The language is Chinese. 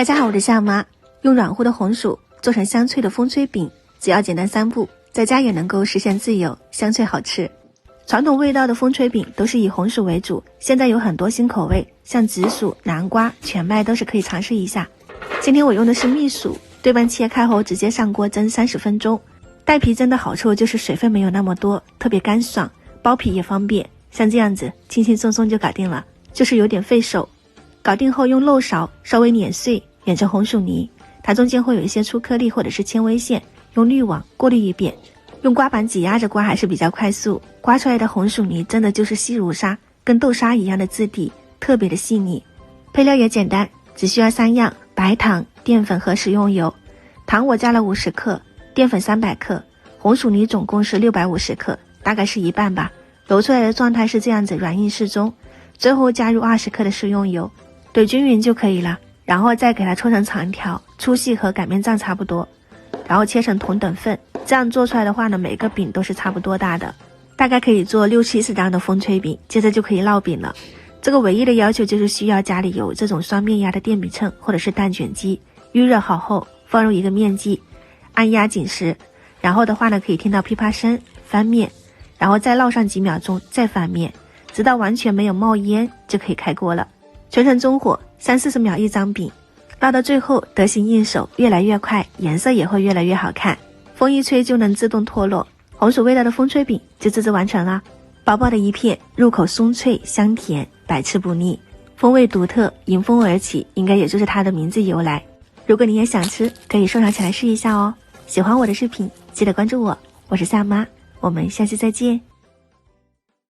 大家好，我是夏媽。用軟乎的紅薯做成香脆的風吹餅，只要簡單3步，在家也能夠實現自由，香脆好吃。傳統味道的風吹餅都是以紅薯為主，現在有很多新口味，像紫薯、南瓜、全麥都是可以嘗試一下。今天我用的是蜜薯，对半切開後直接上鍋蒸30分鐘。帶皮蒸的好處就是水分沒有那麼多，特別乾爽，剝皮也方便，像這樣子輕輕鬆鬆就搞定了，就是有點費手。搞定後用漏勺稍微碾碎，碾成紅薯泥，它中間會有一些粗顆粒或者是纖維線，用濾网過濾一遍。用刮板擠壓着刮還是比較快速，刮出來的紅薯泥真的就是細如沙，跟豆沙一樣的质地，特別的細膩。配料也簡單，只需要3樣：白糖、澱粉和食用油。糖我加了50克，澱粉300克，紅薯泥總共是650克，大概是一半吧。揉出來的狀態是這樣子，軟硬適中。最後加入20克的食用油，兑均匀就可以了。然后再给它搓成長條，粗細和擀面杖差不多，然後切成同等份。這樣做出來的話呢，每個餅都是差不多大的，大概可以做60-70張的風吹餅。接着就可以烙餅了。這個唯一的要求就是需要家裡有這種雙面壓的電餅秤或者是蛋卷機，預熱好後放入一個面劑，按壓緊實，然後的話呢可以聽到噼啪聲，翻面，然後再烙上幾秒鐘，再翻面，直到完全沒有冒煙就可以開鍋了。全程中火，30-40秒一張餅，烙到最後得心應手，越來越快，顏色也會越來越好看。風一吹就能自動脫落，紅薯味道的風吹餅就自製完成了。薄薄的一片，入口鬆脆香甜，百吃不膩，風味獨特，迎風而起，應該也就是它的名字由來。如果你也想吃，可以收藏起來試一下哦。喜歡我的視頻，記得關注我，我是夏媽，我們下期再見。